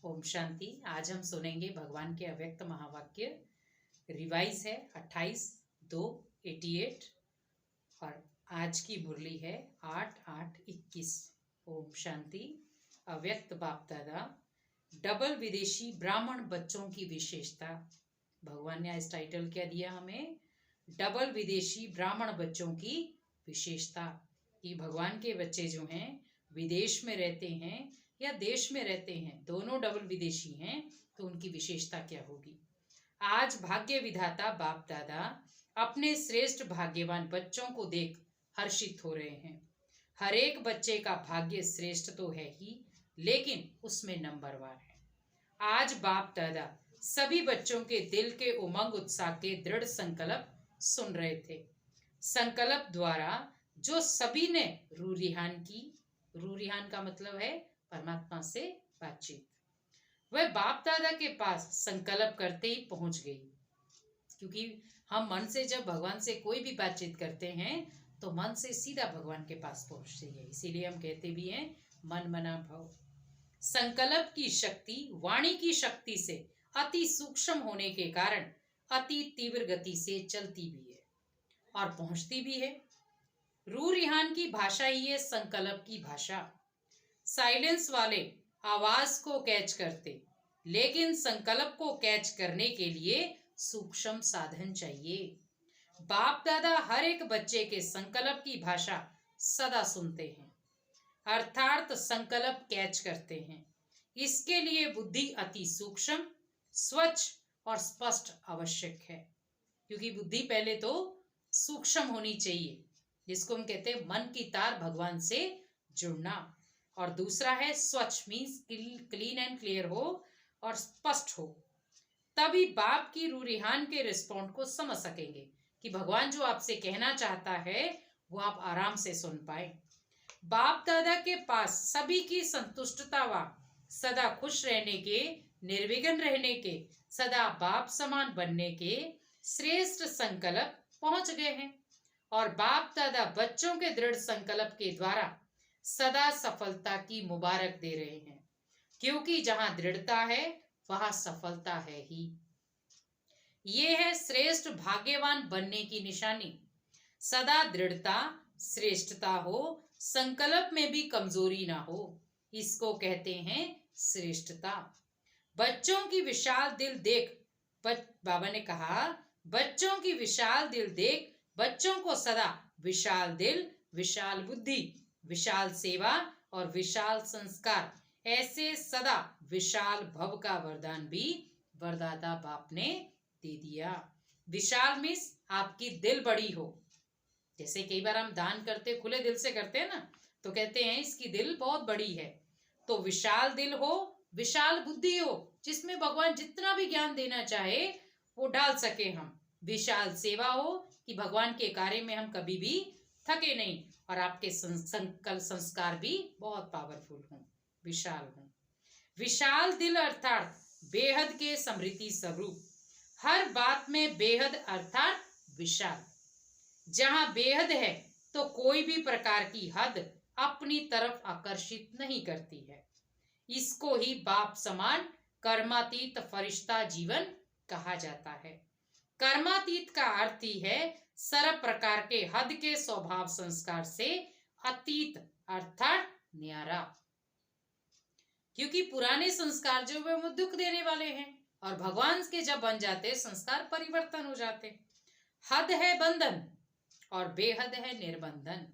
ओम शांति। आज हम सुनेंगे भगवान के अव्यक्त महावाक्य। रिवाइज है 28/2/88 और आज की मुरली है 8/8/21। ओम शांति। अव्यक्त बाप दादा डबल विदेशी ब्राह्मण बच्चों की विशेषता। भगवान ने इस टाइटल क्या दिया हमें? डबल विदेशी ब्राह्मण बच्चों की विशेषता। कि भगवान के बच्चे जो हैं विदेश में रहते हैं या देश में रहते हैं, दोनों डबल विदेशी हैं, तो उनकी विशेषता क्या होगी। आज भाग्य विधाता बाप दादा अपने श्रेष्ठ भाग्यवान बच्चों को देख हर्षित हो रहे हैं। हर एक बच्चे का भाग्य श्रेष्ठ तो है ही, लेकिन उसमें नंबरवार है। आज बाप दादा सभी बच्चों के दिल के उमंग उत्साह के दृढ़ संकल्प सुन रहे थे। संकल्प द्वारा जो सभी ने रूरिहान की, रूरिहान का मतलब है परमात्मा से बातचीत, वह बाप दादा के पास संकल्प करते ही पहुंच गई। क्योंकि हम मन से जब भगवान से कोई भी बातचीत करते हैं तो मन से सीधा भगवान के पास पहुंचते हैं। इसीलिए हम कहते भी हैं मन मना भव। संकल्प की शक्ति वाणी की शक्ति से अति सूक्ष्म होने के कारण अति तीव्र गति से चलती भी है और पहुंचती भी है। रूरिहान की भाषा ही है संकल्प की भाषा। साइलेंस वाले आवाज को कैच करते, लेकिन संकल्प को कैच करने के लिए सूक्ष्म साधन चाहिए। बाप दादा हर एक बच्चे के संकल्प की भाषा सदा सुनते हैं, अर्थात संकल्प कैच करते हैं। इसके लिए बुद्धि अति सूक्ष्म, स्वच्छ और स्पष्ट आवश्यक है। क्योंकि बुद्धि पहले तो सूक्ष्म होनी चाहिए, जिसको हम कहते हैं मन की तार भगवान से जुड़ना, और दूसरा है स्वच्छ, मीन्स क्लीन एंड क्लियर हो और स्पष्ट हो। तभी बाप की रूरिहान के रिस्पॉन्ड को समझ सकेंगे कि भगवान जो आपसे कहना चाहता है वो आप आराम से सुन पाए। बाप दादा के पास सभी की संतुष्टता व सदा खुश रहने के, निर्विघ्न रहने के, सदा बाप समान बनने के श्रेष्ठ संकल्प पहुंच गए हैं। और बाप दादा बच्चों के दृढ़ संकल्प के द्वारा सदा सफलता की मुबारक दे रहे हैं। क्योंकि जहां दृढ़ता है वहां सफलता है ही। ये है श्रेष्ठ भाग्यवान बनने की निशानी। सदा दृढ़ता, श्रेष्ठता हो, संकल्प में भी कमजोरी ना हो, इसको कहते हैं श्रेष्ठता। बच्चों की विशाल दिल देख, बाबा ने कहा बच्चों की विशाल दिल देख बच्चों को सदा विशाल दिल, विशाल बुद्धि, विशाल सेवा और विशाल संस्कार, ऐसे सदा विशाल भव का वरदान भी वरदाता बाप ने दे दिया। विशाल मीन्स आपकी दिल बड़ी हो। जैसे कई बार हम दान करते खुले दिल से करते हैं ना, तो कहते हैं इसकी दिल बहुत बड़ी है। तो विशाल दिल हो, विशाल बुद्धि हो, जिसमें भगवान जितना भी ज्ञान देना चाहे वो डाल सके हम। विशाल सेवा हो कि भगवान के कार्य में हम कभी भी थके नहीं, और आपके संकल्प संस्कार भी बहुत पावरफुल हों, विशाल हों। विशाल दिल अर्थात बेहद के समृद्धि स्वरूप। हर बात में बेहद अर्थात विशाल। जहां बेहद है तो कोई भी प्रकार की हद अपनी तरफ आकर्षित नहीं करती है। इसको ही बाप समान कर्मातीत फरिश्ता जीवन कहा जाता है। कर्मातीत का अर्थ ही है सर्व प्रकार के हद के स्वभाव संस्कार से अतीत अर्थात न्यारा। क्योंकि पुराने संस्कार जो वे दुख देने वाले हैं, और भगवान के जब बन जाते संस्कार परिवर्तन हो जाते। हद है बंधन और बेहद है निर्बंधन।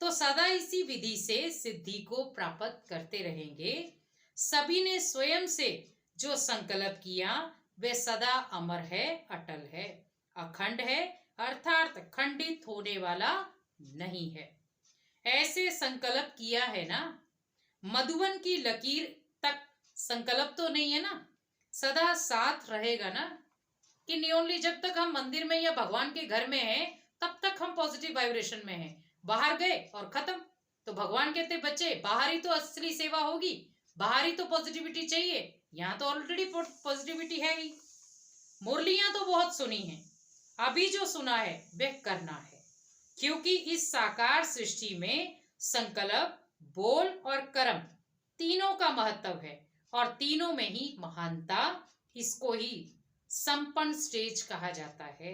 तो सदा इसी विधि से सिद्धि को प्राप्त करते रहेंगे। सभी ने स्वयं से जो संकल्प किया वे सदा अमर है, अटल है, अखंड है, अर्थात खंडित होने वाला नहीं है। ऐसे संकल्प किया है ना, मधुबन की लकीर तक संकल्प तो नहीं है ना, सदा साथ रहेगा ना। कि नहीं ओनली जब तक हम मंदिर में या भगवान के घर में हैं तब तक हम पॉजिटिव वाइब्रेशन में हैं, बाहर गए और खत्म। तो भगवान कहते बच्चे बाहर ही तो असली सेवा होगी, बाहर ही तो पॉजिटिविटी चाहिए। यहाँ तो ऑलरेडी पॉजिटिविटी है ही। मुरलियां तो बहुत सुनी हैं, अभी जो सुना है वह करना है। क्योंकि इस साकार सृष्टि में संकल्प, बोल और कर्म तीनों का महत्व है, और तीनों में ही महानता, इसको ही संपन्न स्टेज कहा जाता है।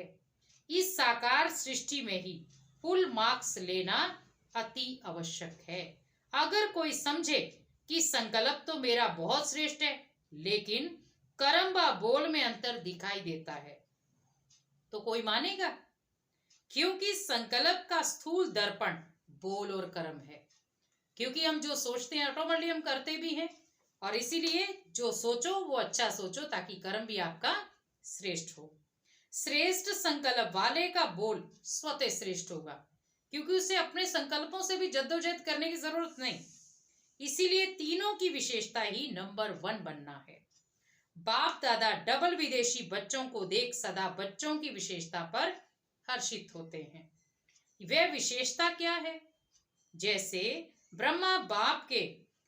इस साकार सृष्टि में ही फुल मार्क्स लेना अति आवश्यक है। अगर कोई समझे कि संकल्प तो मेरा बहुत श्रेष्ठ है, लेकिन कर्म व बोल में अंतर दिखाई देता है, तो कोई मानेगा? क्योंकि संकल्प का स्थूल दर्पण बोल और कर्म है। क्योंकि हम जो सोचते हैं ऑटोमेटिकली हम करते भी हैं, और इसीलिए जो सोचो वो अच्छा सोचो ताकि कर्म भी आपका श्रेष्ठ हो। श्रेष्ठ संकल्प वाले का बोल स्वतः श्रेष्ठ होगा, क्योंकि उसे अपने संकल्पों से भी जद्दोजहद करने की जरूरत नहीं। इसीलिए तीनों की विशेषता ही नंबर 1 बनना है। बाप दादा डबल विदेशी बच्चों को देख सदा बच्चों की विशेषता पर हर्षित होते हैं। वह विशेषता क्या है? जैसे ब्रह्मा बाप के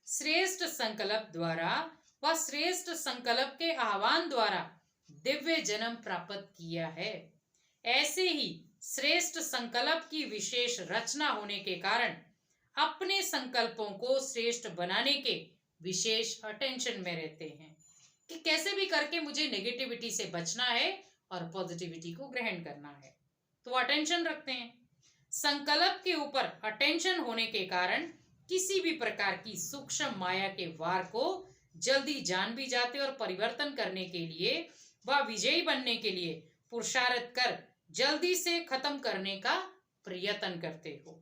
श्रेष्ठ संकल्प द्वारा व श्रेष्ठ संकल्प के आह्वान द्वारा दिव्य जन्म प्राप्त किया है, ऐसे ही श्रेष्ठ संकल्प की विशेष रचना होने के कारण अपने संकल्पों को श्रेष्ठ बनाने के विशेष अटेंशन में रहते हैं कि कैसे भी करके मुझे नेगेटिविटी से बचना है और पॉजिटिविटी को ग्रहण करना है, तो अटेंशन रखते हैं। संकल्प के ऊपर अटेंशन होने के कारण किसी भी प्रकार की सूक्ष्म माया के वार को जल्दी जान भी जाते और परिवर्तन करने के लिए व विजयी बनने के लिए पुरुषार्थ कर जल्दी से खत्म करने का प्रयत्न करते हो।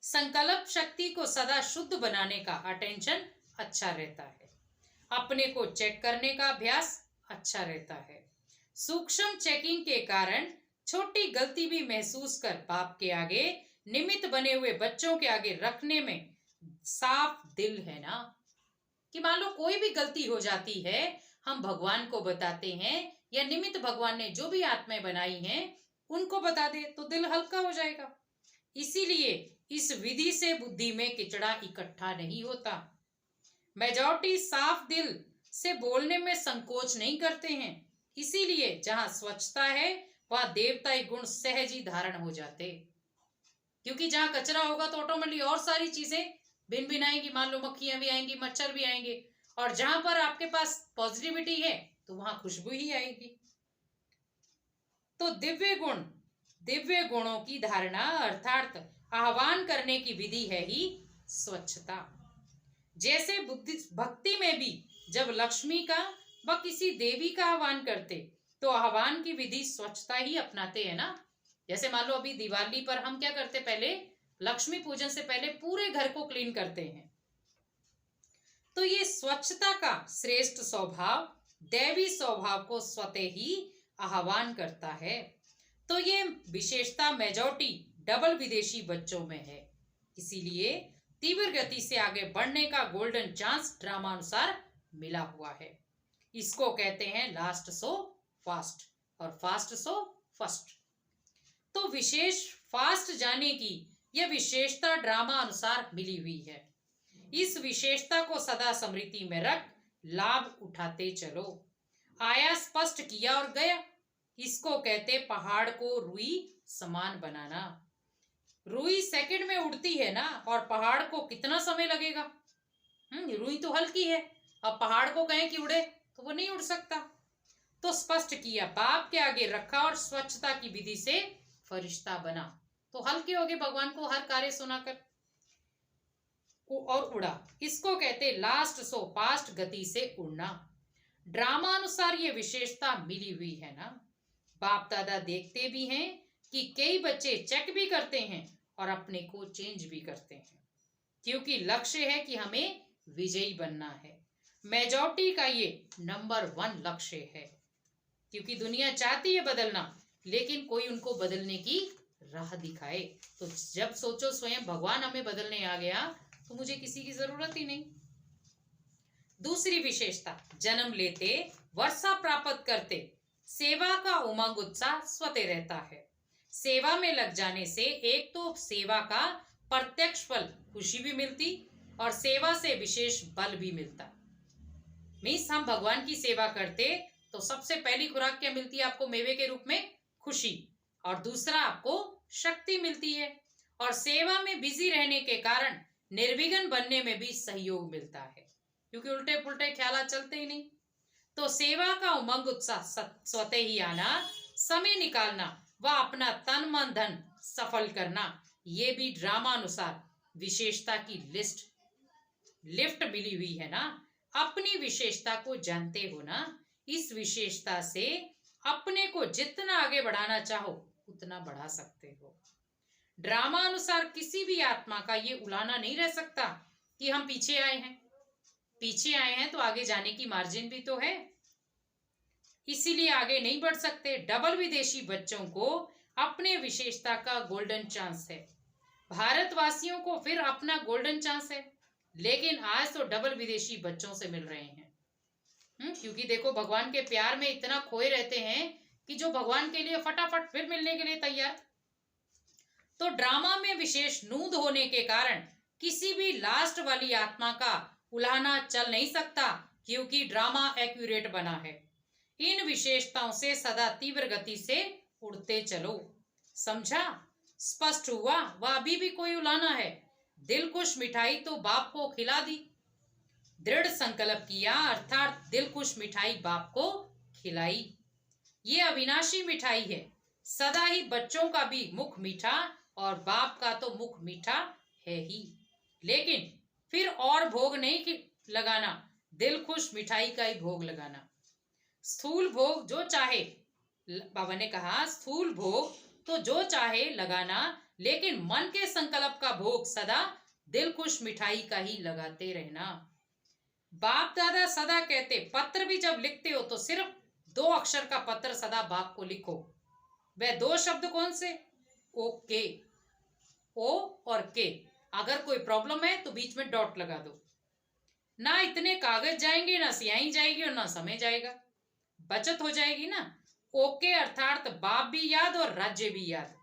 संकल्प शक्ति को सदा शुद्ध बनाने का अटेंशन अच्छा रहता है। अपने को चेक करने का अभ्यास अच्छा रहता है। सूक्ष्म चेकिंग के कारण छोटी गलती भी महसूस कर बाप के आगे निमित्त बने हुए बच्चों के आगे रखने में साफ दिल है ना, कि मान लो कोई भी गलती हो जाती है, हम भगवान को बताते हैं या निमित्त भगवान ने जो भी आत्माएं बनाई हैं उनको बता दे तो दिल हल्का हो जाएगा। इसीलिए इस विधि से बुद्धि में किचड़ा इकट्ठा नहीं होता। मेजॉरिटी साफ दिल से बोलने में संकोच नहीं करते हैं, इसीलिए जहां स्वच्छता है वहां देवताई गुण सहज ही धारण हो जाते। क्योंकि जहां कचरा होगा तो ऑटोमेटिकली और सारी चीजें भिन भिन आएंगी, मान लो मक्खियां भी आएंगी, मच्छर भी आएंगे, और जहां पर आपके पास पॉजिटिविटी है तो वहां खुशबू ही आएगी। तो दिव्य गुणों की धारणा अर्थात आह्वान करने की विधि है ही स्वच्छता। जैसे भक्ति में भी जब लक्ष्मी का व किसी देवी का आह्वान करते तो आह्वान की विधि स्वच्छता ही अपनाते हैं ना। जैसे मान लो अभी दिवाली पर हम क्या करते, पहले लक्ष्मी पूजन से पहले पूरे घर को क्लीन करते हैं। तो ये स्वच्छता का श्रेष्ठ स्वभाव दैवी स्वभाव को स्वतः ही आह्वान करता है। तो ये विशेषता मेजॉरिटी डबल विदेशी बच्चों में है। इसीलिए तीव्र गति से आगे बढ़ने का गोल्डन चांस ड्रामानुसार मिला हुआ है। इसको कहते हैं लास्ट सो फास्ट और फास्ट सो फर्स्ट। तो विशेष फास्ट जाने की यह विशेषता ड्रामा अनुसार मिली हुई है। इस विशेषता को सदा स्मृति में रख लाभ उठाते चलो। आया स्पष्ट किया और गया, इसको कहते पहाड़ को रुई समान बनाना। रुई सेकंड में उड़ती है ना, और पहाड़ को कितना समय लगेगा? रुई तो हल्की है, अब पहाड़ को कहें कि उड़े तो वो नहीं उड़ सकता। तो स्पष्ट किया, बाप के आगे रखा और स्वच्छता की विधि से फरिश्ता बना, तो हल्के हो गए भगवान को हर कार्य सुनाकर और उड़ा। इसको कहते लास्ट सो फास्ट गति से उड़ना। ड्रामा अनुसार ये विशेषता मिली हुई है ना। बाप दादा देखते भी हैं कि कई बच्चे चेक भी करते हैं और अपने को चेंज भी करते हैं, क्योंकि लक्ष्य है कि हमें विजयी बनना है। मेजॉरिटी का ये नंबर 1 लक्ष्य है, क्योंकि दुनिया चाहती है बदलना, लेकिन कोई उनको बदलने की राह दिखाए। तो जब सोचो स्वयं भगवान हमें बदलने आ गया तो मुझे किसी की जरूरत ही नहीं। दूसरी विशेषता, जन्म लेते वर्षा प्राप्त करते सेवा का उमंग उत्साह स्वतः रहता है। सेवा में लग जाने से एक तो सेवा का प्रत्यक्ष फल खुशी भी मिलती और सेवा से विशेष बल भी मिलता। मीन्स हम भगवान की सेवा करते तो सबसे पहली खुराक क्या मिलती है आपको? मेवे के रूप में खुशी, और दूसरा आपको शक्ति मिलती है, और सेवा में बिजी रहने के कारण निर्विघ्न बनने में भी सहयोग मिलता है। क्योंकि उल्टे पुल्टे ख्याल चलते ही नहीं। तो सेवा का उमंग उत्साह स्वतः ही आना, समय निकालना व अपना तन मन धन सफल करना, ये भी ड्रामा अनुसार विशेषता की लिफ्ट मिली हुई है ना। अपनी विशेषता को जानते हो ना, इस विशेषता से अपने को जितना आगे बढ़ाना चाहो उतना बढ़ा सकते हो। ड्रामा अनुसार किसी भी आत्मा का ये उलाना नहीं रह सकता कि हम पीछे आए हैं तो आगे जाने की मार्जिन भी तो है, इसीलिए आगे नहीं बढ़ सकते। डबल विदेशी बच्चों को अपने विशेषता का गोल्डन चांस है। भारतवासियों को फिर अपना गोल्डन चांस है, लेकिन आज तो डबल विदेशी बच्चों से मिल रहे हैं। क्योंकि देखो भगवान के प्यार में इतना खोए रहते हैं कि जो भगवान के लिए फटाफट फिर मिलने के लिए तैयार। तो ड्रामा में विशेष नूंद होने के कारण किसी भी लास्ट वाली आत्मा का उलाहना चल नहीं सकता, क्योंकि ड्रामा एक्यूरेट बना है। इन विशेषताओं से सदा तीव्र गति से उड़ते चलो। समझा? स्पष्ट हुआ? वह अभी भी कोई उलाहना है। दिल खुश मिठाई तो बाप को खिला दी। दृढ़ संकल्प किया अर्थात दिल खुश मिठाई बाप को खिलाई। ये अविनाशी मिठाई है। सदा ही बच्चों का भी मुख मीठा और बाप का तो मुख मीठा है ही, लेकिन फिर और भोग नहीं लगाना, दिल खुश मिठाई का ही भोग लगाना। स्थूल भोग जो चाहे, बाबा ने कहा स्थूल भोग तो जो चाहे लगाना, लेकिन मन के संकल्प का भोग सदा दिल खुश मिठाई का ही लगाते रहना। बाप दादा सदा कहते पत्र भी जब लिखते हो तो सिर्फ 2 अक्षर का पत्र सदा बाप को लिखो। वह 2 शब्द कौन से? ओके, ओ और के। अगर कोई प्रॉब्लम है तो बीच में डॉट लगा दो। ना इतने कागज जाएंगे, ना स्याही जाएगी और ना समय जाएगा, बचत हो जाएगी ना। ओके अर्थात बाप भी याद और राज्य भी याद।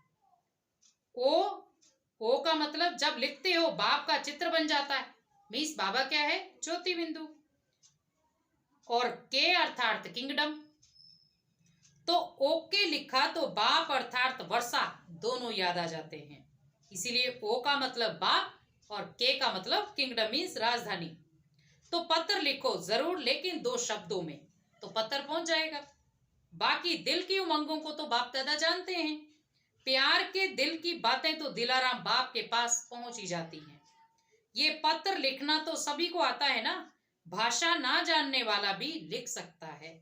ओ का मतलब जब लिखते हो बाप का चित्र बन जाता है, मीन्स बाबा क्या है? ज्योति बिंदु। और के अर्थात किंगडम। तो ओके लिखा तो बाप अर्थात वर्षा दोनों याद आ जाते हैं, इसीलिए ओ का मतलब बाप और के का मतलब किंगडम मीन्स राजधानी। तो पत्र लिखो जरूर, लेकिन 2 शब्दों में, तो पत्र पहुंच जाएगा। बाकी दिल की उमंगों को तो बाप दादा जानते हैं। प्यार के दिल की बातें तो दिलाराम बाप के पास पहुंच ही जाती हैं। ये पत्र लिखना तो सभी को आता है ना, भाषा ना जानने वाला भी लिख सकता है।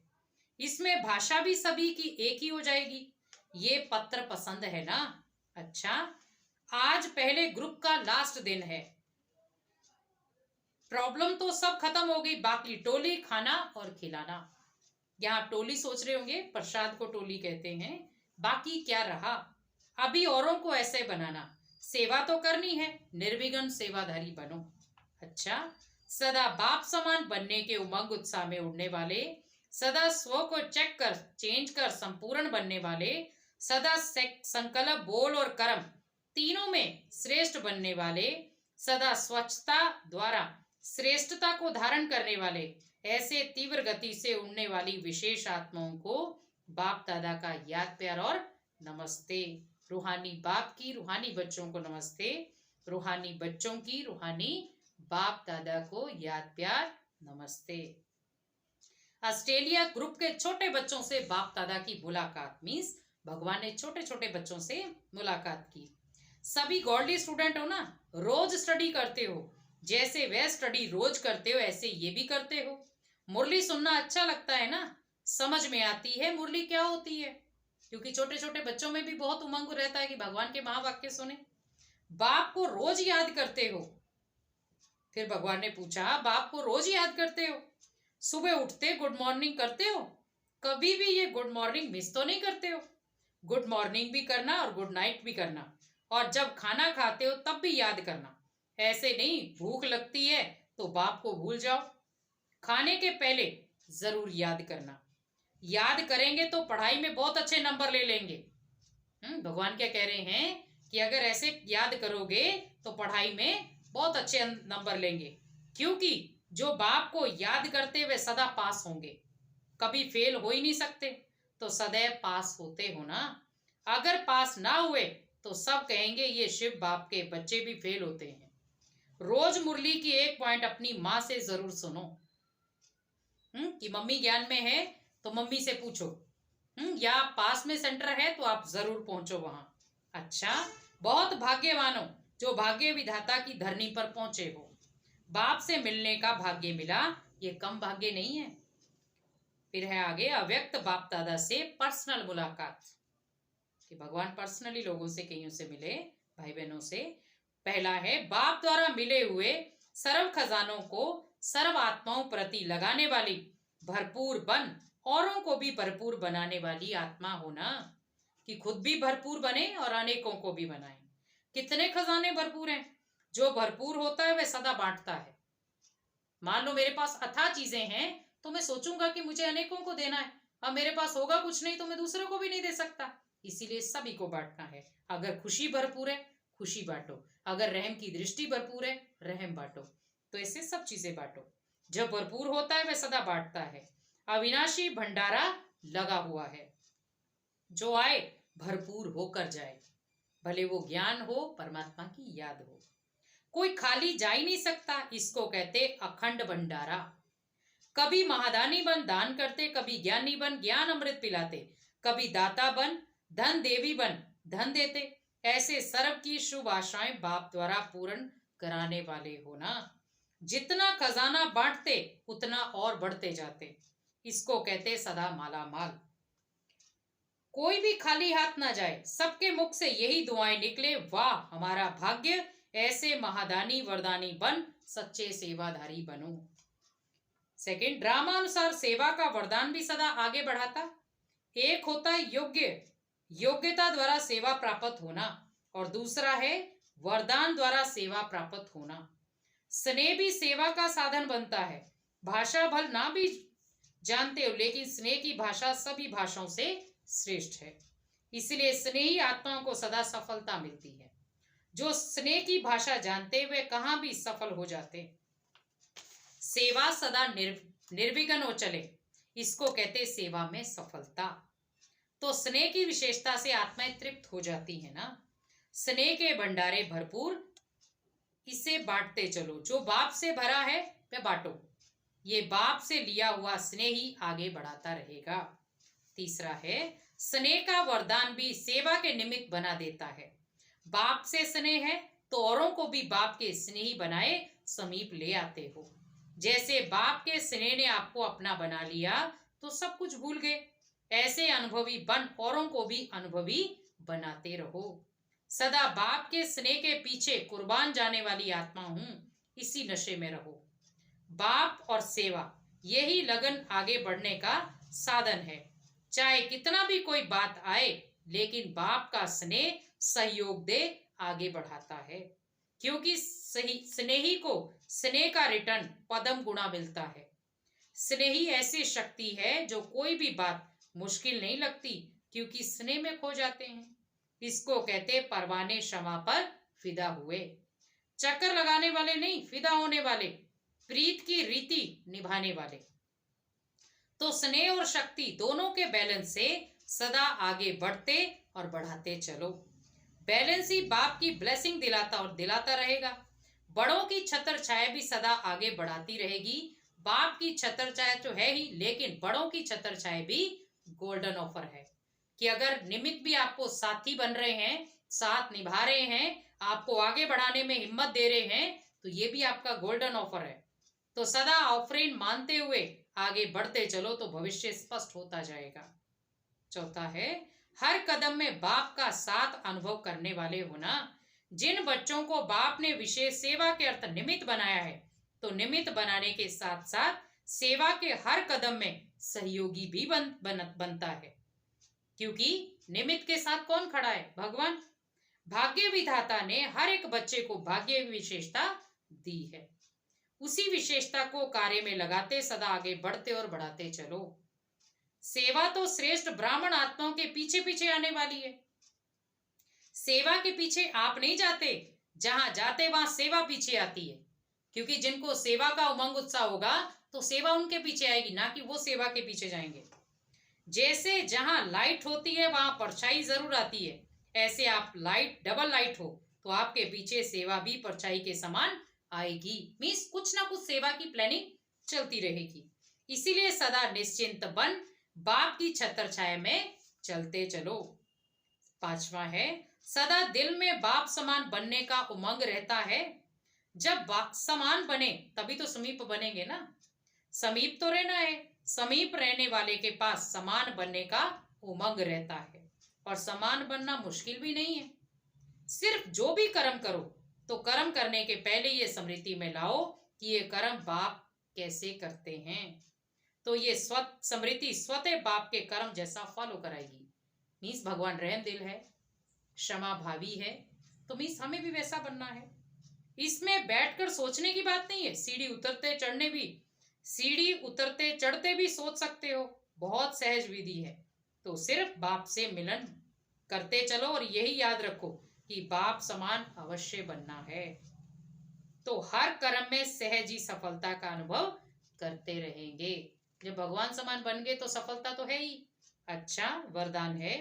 इसमें भाषा भी सभी की एक ही हो जाएगी। ये पत्र पसंद है ना? अच्छा, आज पहले ग्रुप का लास्ट दिन है। प्रॉब्लम तो सब खत्म हो गई, बाकी टोली, खाना और खिलाना। यहाँ टोली सोच रहे होंगे, प्रसाद को टोली कहते हैं। बाकी क्या रहा? अभी औरों को ऐसे बनाना, सेवा तो करनी है, निर्विघ्न सेवाधारी बनो। अच्छा, सदा बाप समान बनने के उमंग उत्साह में उड़ने वाले, सदा स्व को चेक कर चेंज कर संपूर्ण बनने वाले, सदा संकल्प बोल और कर्म तीनों में श्रेष्ठ बनने वाले, सदा स्वच्छता द्वारा श्रेष्ठता को धारण करने वाले, ऐसे तीव्र गति से उड़ने वाली विशेष आत्माओं को बाप दादा का याद प्यार और नमस्ते। रूहानी बाप की रूहानी बच्चों को नमस्ते, रूहानी बच्चों की रूहानी बाप दादा को याद प्यार नमस्ते। ऑस्ट्रेलिया ग्रुप के छोटे बच्चों से बाप दादा की मुलाकात, मीन्स भगवान ने छोटे छोटे बच्चों से मुलाकात की। सभी गॉडली स्टूडेंट हो ना, रोज स्टडी करते हो, जैसे वह स्टडी रोज करते हो ऐसे ये भी करते हो। मुरली सुनना अच्छा लगता है ना, समझ में आती है मुरली क्या होती है, क्योंकि छोटे छोटे बच्चों में भी बहुत उमंग रहता है कि भगवान के महावाक्य सुने। बाप को रोज याद करते हो। फिर भगवान ने पूछा, बाप को रोज याद करते हो? सुबह उठते गुड मॉर्निंग करते हो? कभी भी ये गुड मॉर्निंग मिस तो नहीं करते हो? गुड मॉर्निंग भी करना और गुड नाइट भी करना, और जब खाना खाते हो तब भी याद करना। ऐसे नहीं भूख लगती है तो बाप को भूल जाओ, खाने के पहले जरूर याद करना। याद करेंगे तो पढ़ाई में बहुत अच्छे नंबर ले लेंगे। भगवान क्या कह रहे हैं कि अगर ऐसे याद करोगे तो पढ़ाई में बहुत अच्छे नंबर लेंगे, क्योंकि जो बाप को याद करते वे सदा पास होंगे, कभी फेल हो ही नहीं सकते, तो सदैव पास होते हो ना। अगर पास ना हुए तो सब कहेंगे ये शिव बाप के बच्चे भी फेल होते हैं। रोज मुरली की एक पॉइंट अपनी माँ से जरूर सुनो। कि मम्मी ज्ञान में है तो मम्मी से पूछो। या पास में सेंटर है तो आप जरूर पहुंचो वहां। अच्छा, बहुत भाग्यवान हो जो भाग्य विधाता की धरनी पर पहुंचे हो। बाप से मिलने का भाग्य मिला, ये कम भाग्य नहीं है। फिर है आगे अव्यक्त बाप दादा से पर्सनल मुलाकात, कि भगवान पर्सनली लोगों से कईयों से मिले, भाई बहनों से। पहला है बाप द्वारा मिले हुए सर्व खजानों को सर्व आत्माओं प्रति लगाने वाली भरपूर बन औरों को भी भरपूर बनाने वाली आत्मा होना, कि खुद भी भरपूर बने और अनेकों को भी बनाए। कितने खजाने भरपूर हैं? जो भरपूर होता है वह सदा बांटता है। मान लो मेरे पास अथाह चीजें हैं तो मैं सोचूंगा कि मुझे अनेकों को देना है। अब मेरे पास होगा कुछ नहीं तो मैं दूसरों को भी नहीं दे सकता, इसीलिए सभी को बांटना है। अगर खुशी भरपूर है, खुशी बांटो। अगर रहम की दृष्टि भरपूर है, रहम बांटो। तो ऐसे सब चीजें बांटो। जब भरपूर होता है वह सदा बांटता है। अविनाशी भंडारा लगा हुआ है, जो आए भरपूर होकर जाए, भले वो ज्ञान हो, परमात्मा की याद हो। कोई खाली जा ही नहीं सकता, इसको कहते अखंड भंडारा। कभी महादानी बन दान करते, कभी ज्ञानी बन ज्ञान अमृत पिलाते, कभी दाता बन धन देवी बन धन देते। ऐसे सर्व की शुभ आशाएं बाप द्वारा पूर्ण कराने वाले होना। जितना खजाना बांटते उतना और बढ़ते जाते, इसको कहते सदा माला माल। कोई भी खाली हाथ ना जाए, सबके मुख से यही दुआएं निकले, वाह हमारा भाग्य, ऐसे महादानी वरदानी बन सच्चे सेवाधारी बनो। सेकंड, ड्रामा अनुसार सेवा का वरदान भी सदा आगे बढ़ाता। एक होता है योग्यता द्वारा सेवा प्राप्त होना, और दूसरा है वरदान द्वारा सेवा प्राप्त होना। स्नेह भी सेवा का साधन बनता है। भाषा भल ना भी जानते हो, लेकिन स्नेह की भाषा सभी भाषाओं से श्रेष्ठ है। इसलिए स्नेही आत्माओं को सदा सफलता मिलती है। जो स्नेह की भाषा जानते वे कहाँ भी सफल हो जाते। सेवा सदा निर्विघ्न हो चले, इसको कहते सेवा में सफलता। तो स्नेह की विशेषता से आत्माएं तृप्त हो जाती है ना। स्नेह के भंडारे भरपूर, इसे बांटते चलो। जो बाप से भरा है वह बांटो, ये बाप से लिया हुआ स्नेह ही आगे बढ़ाता रहेगा। तीसरा है स्नेह का वरदान भी सेवा के निमित्त बना देता है। बाप से स्नेह है तो औरों को भी बाप के स्नेही बनाए समीप ले आते हो। जैसे बाप के स्नेह ने आपको अपना बना लिया तो सब कुछ भूल गए। ऐसे अनुभवी बन औरों को भी अनुभवी बनाते रहो। सदा बाप के स्नेह के पीछे कुर्बान जाने वाली आत्मा हूं, इसी नशे में रहो। बाप और सेवा यही लगन आगे बढ़ने का साधन है। चाहे कितना भी कोई बात आए, लेकिन बाप का स्नेह सहयोग दे आगे बढ़ाता है। क्योंकि स्नेही को स्नेह का रिटर्न पदम गुणा मिलता है। स्नेही ऐसी शक्ति है जो कोई भी बात मुश्किल नहीं लगती, क्योंकि स्नेह में खो जाते हैं। इसको कहते परवाने क्षमा पर फिदा हुए। चक्कर लगाने वाले नहीं, फिदा होने वाले, प्रीत की रीति निभाने वाले। तो स्नेह और शक्ति दोनों के बैलेंस से सदा आगे बढ़ते और बढ़ाते चलो। बैलेंस ही बाप की ब्लेसिंग दिलाता और दिलाता रहेगा। बड़ों की छत्र छाया भी सदा आगे बढ़ाती रहेगी। बाप की छत्र छाया तो है ही, लेकिन बड़ों की छत्र छाया भी गोल्डन ऑफर है, कि अगर निमित्त भी आपको साथी बन रहे हैं, साथ निभा रहे हैं, आपको आगे बढ़ाने में हिम्मत दे रहे हैं, तो ये भी आपका गोल्डन ऑफर है। तो सदा ऑफरिंग मानते हुए आगे बढ़ते चलो तो भविष्य स्पष्ट होता जाएगा। चौथा है हर कदम में बाप का साथ अनुभव करने वाले होना। जिन बच्चों को बाप ने विशेष सेवा के अर्थ निमित्त बनाया है, तो निमित्त बनाने के साथ साथ सेवा के हर कदम में सहयोगी भी बनता है। क्योंकि निमित्त के साथ कौन खड़ा है? भगवान। भाग्य विधाता ने हर एक बच्चे को भाग्य विशेषता दी है। उसी विशेषता को कार्य में लगाते सदा आगे बढ़ते और बढ़ाते चलो। सेवा तो श्रेष्ठ ब्राह्मण आत्माओं के पीछे पीछे आने वाली है। सेवा के पीछे आप नहीं जाते, जहां जाते वहां सेवा पीछे आती है। क्योंकि जिनको सेवा का उमंग उत्साह होगा तो सेवा उनके पीछे आएगी, ना कि वो सेवा के पीछे जाएंगे। जैसे जहां लाइट होती है वहां परछाई जरूर आती है, ऐसे आप लाइट डबल लाइट हो तो आपके पीछे सेवा भी परछाई के समान आएगी। मीन्स कुछ ना कुछ सेवा की प्लानिंग चलती रहेगी। इसीलिए सदा निश्चिंत बन बाप की छत्र छाया में चलते चलो। पांचवा है, सदा दिल में बाप समान बनने का उमंग रहता है। जब बाप समान बने तभी तो समीप बनेंगे ना। समीप तो रहना है, समीप रहने वाले के पास समान बनने का उमंग रहता है, और समान बनना मुश्किल भी नहीं है। सिर्फ जो भी कर्म करो तो कर्म करने के पहले ये स्मृति में लाओ कि ये कर्म बाप कैसे करते हैं। तो ये स्मृति स्वतः बाप के कर्म जैसा फॉलो कराएगी। मीन्स भगवान रहम दिल है, क्षमा भावी है, तो मीन्स हमें भी वैसा बनना है। इसमें बैठकर सोचने की बात नहीं है। सीढ़ी उतरते चढ़ते भी सोच सकते हो, बहुत सहज विधि है। तो सिर्फ बाप से मिलन करते चलो और यही याद रखो कि बाप समान अवश्य बनना है। तो हर कर्म में सहज ही सफलता का अनुभव करते रहेंगे। जब भगवान समान बन गए तो सफलता तो है ही। अच्छा, वरदान है,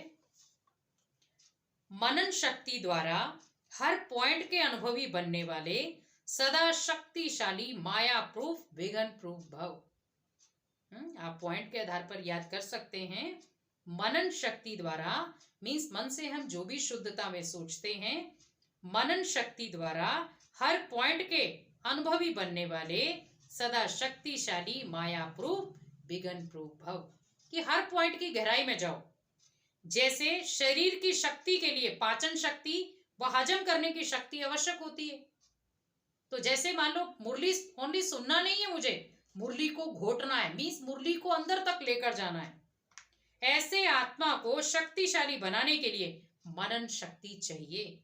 मनन शक्ति द्वारा हर पॉइंट के अनुभवी बनने वाले सदा शक्तिशाली माया प्रूफ विघ्न प्रूफ भव। आप पॉइंट के आधार पर याद कर सकते हैं। मनन शक्ति द्वारा मीन्स मन से हम जो भी शुद्धता में सोचते हैं, मनन शक्ति द्वारा हर पॉइंट के अनुभवी बनने वाले सदा शक्तिशाली माया प्रूफ विघ्न प्रूफ भव। कि हर पॉइंट की गहराई में जाओ। जैसे शरीर की शक्ति के लिए पाचन शक्ति व हजम करने की शक्ति आवश्यक होती है। तो जैसे मान लो मुरली ओनली सुनना नहीं है, मुझे मुरली को घोटना है, मीन्स मुरली को अंदर तक लेकर जाना है। ऐसे आत्मा को शक्तिशाली बनाने के लिए मनन शक्ति चाहिए।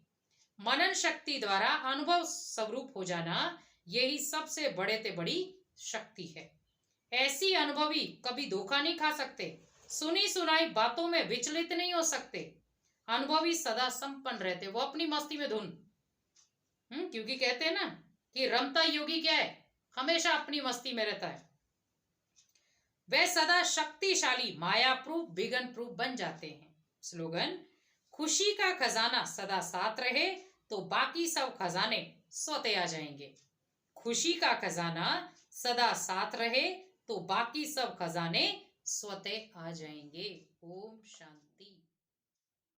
मनन शक्ति द्वारा अनुभव स्वरूप हो जाना, यही सबसे बड़े ते बड़ी शक्ति है। ऐसी अनुभवी कभी धोखा नहीं खा सकते, सुनी सुनाई बातों में विचलित नहीं हो सकते। अनुभवी सदा संपन्न रहते, वो अपनी मस्ती में धुन। क्योंकि कहते हैं ना कि रमता योगी क्या है, हमेशा अपनी मस्ती में रहता है। वे सदा शक्तिशाली माया प्रूफ विघ्न प्रूफ बन जाते हैं। स्लोगन, खुशी का खजाना सदा साथ रहे तो बाकी सब खजाने स्वतः आ जाएंगे। खुशी का खजाना सदा साथ रहे तो बाकी सब खजाने स्वतः आ जाएंगे। ओम शांति।